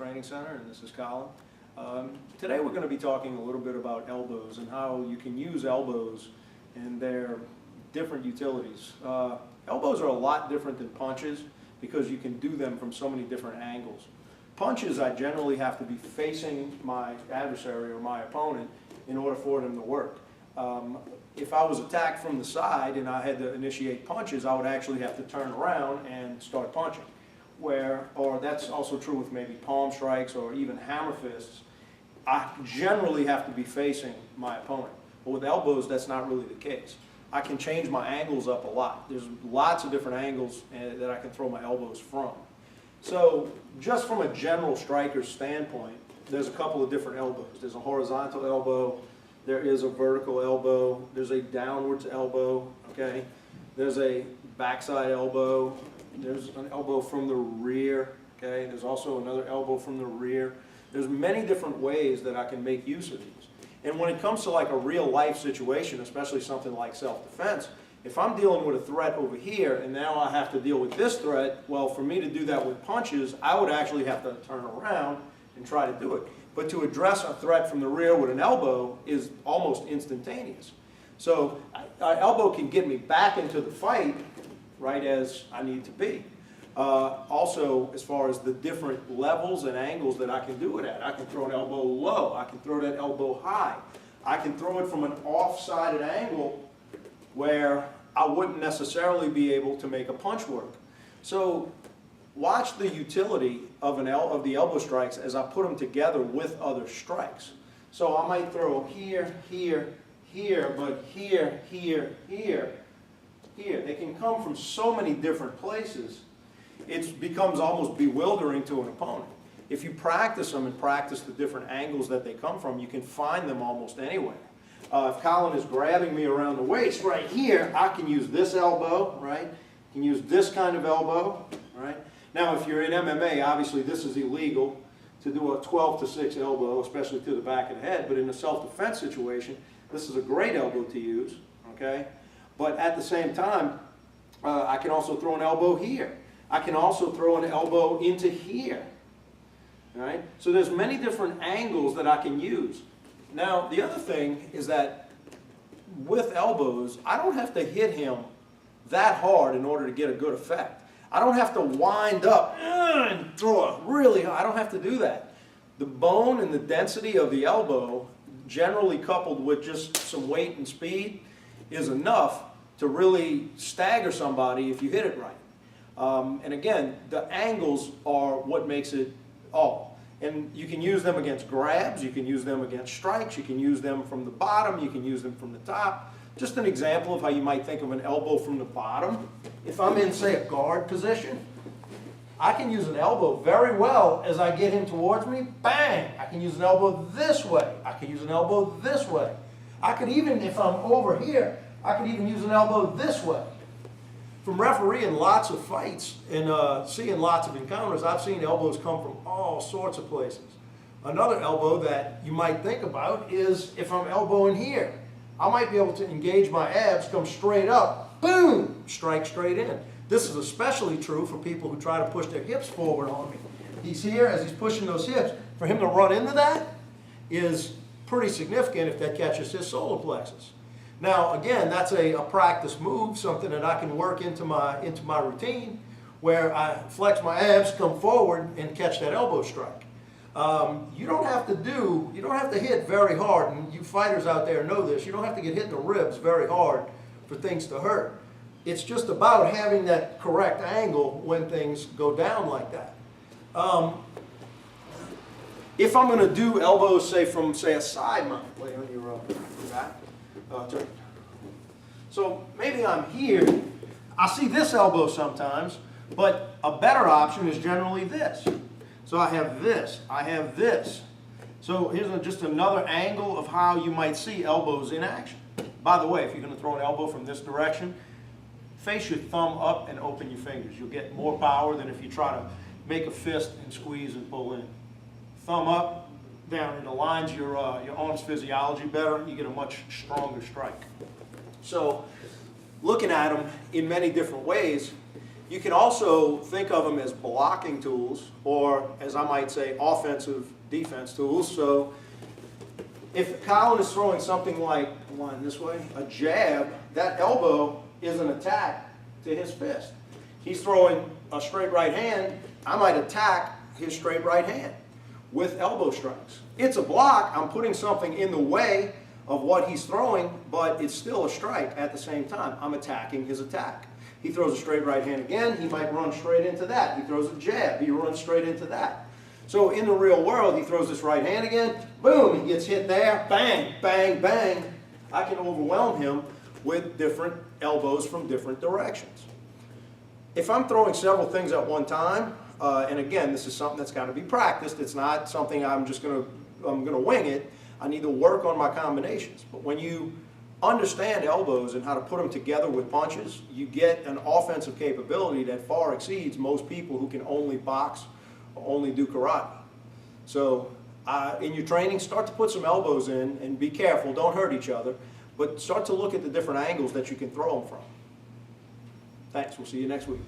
Training Center, and this is Colin. Today we're going to be talking a little bit about elbows and how you can use elbows and their different utilities. Elbows are a lot different than punches because you can do them from so many different angles. Punches, I generally have to be facing my adversary or my opponent in order for them to work. If I was attacked from the side and I had to initiate punches, I would actually have to turn around and start punching. Or that's also true with maybe palm strikes or even hammer fists. I generally have to be facing my opponent. But with elbows, that's not really the case. I can change my angles up a lot. There's lots of different angles that I can throw my elbows from. So just from a general striker's standpoint, there's a couple of different elbows. There's a horizontal elbow, there is a vertical elbow, there's a downwards elbow, okay? There's a backside elbow, there's an elbow from the rear, okay? There's also another elbow from the rear. There's many different ways that I can make use of these. And when it comes to like a real life situation, especially something like self-defense, if I'm dealing with a threat over here and now I have to deal with this threat, well, for me to do that with punches, I would actually have to turn around and try to do it. But to address a threat from the rear with an elbow is almost instantaneous. So an elbow can get me back into the fight right as I need to be. Also, as far as the different levels and angles that I can do it at, I can throw an elbow low, I can throw that elbow high, I can throw it from an off-sided angle where I wouldn't necessarily be able to make a punch work. So watch the utility of the elbow strikes as I put them together with other strikes. So I might throw here, here, here, but here, here, here, here. They can come from so many different places. It becomes almost bewildering to an opponent. If you practice them and practice the different angles that they come from, you can find them almost anywhere. If Colin is grabbing me around the waist right here, I can use this elbow, right? I can use this kind of elbow, right? Now, if you're in MMA, obviously this is illegal to do a 12-6 elbow, especially to the back of the head. But in a self-defense situation, this is a great elbow to use, okay? But at the same time, I can also throw an elbow here. I can also throw an elbow into here, right? So there's many different angles that I can use. Now, the other thing is that with elbows, I don't have to hit him that hard in order to get a good effect. I don't have to wind up and throw a really hard. I don't have to do that. The bone and the density of the elbow, generally coupled with just some weight and speed, is enough to really stagger somebody if you hit it right. And again, the angles are what makes it all. And you can use them against grabs, you can use them against strikes, you can use them from the bottom, you can use them from the top. Just an example of how you might think of an elbow from the bottom. If I'm in, say, a guard position, I can use an elbow very well as I get him towards me. Bang! I can use an elbow this way. I can use an elbow this way. I could even, if I'm over here, I could even use an elbow this way. From refereeing lots of fights and seeing lots of encounters, I've seen elbows come from all sorts of places. Another elbow that you might think about is if I'm elbowing here. I might be able to engage my abs, come straight up, boom, strike straight in. This is especially true for people who try to push their hips forward on me. He's here, as he's pushing those hips, for him to run into that is pretty significant if that catches his solar plexus. Now, again, that's a practice move, something that I can work into my routine, where I flex my abs, come forward, and catch that elbow strike. You don't have to hit very hard, and you fighters out there know this. You don't have to get hit in the ribs very hard for things to hurt. It's just about having that correct angle when things go down like that. If I'm going to do elbows, say from a side mount, lay on your back. So maybe I'm here. I see this elbow sometimes, but a better option is generally this. So I have this, I have this. So here's just another angle of how you might see elbows in action. By the way, if you're going to throw an elbow from this direction, face your thumb up and open your fingers. You'll get more power than if you try to make a fist and squeeze and pull in. Thumb up, down. It aligns your arm's physiology better. You get a much stronger strike. So looking at them in many different ways, You can also think of them as blocking tools, or as I might say, offensive defense tools. So if Colin is throwing something like, come on this way, a jab, that elbow is an attack to his fist. He's throwing a straight right hand, I might attack his straight right hand with elbow strikes. It's a block, I'm putting something in the way of what he's throwing, but it's still a strike at the same time. I'm attacking his attack. He throws a straight right hand again, he might run straight into that. He throws a jab, he runs straight into that. So in the real world, he throws this right hand again, boom, he gets hit there, bang, bang, bang. I can overwhelm him with different elbows from different directions. If I'm throwing several things at one time, and again, this is something that's got to be practiced. It's not something I'm gonna wing it. I need to work on my combinations. But when you understand elbows and how to put them together with punches, you get an offensive capability that far exceeds most people who can only box or only do karate. So in your training, start to put some elbows in, and be careful, don't hurt each other, but start to look at the different angles that you can throw them from. Thanks, we'll see you next week.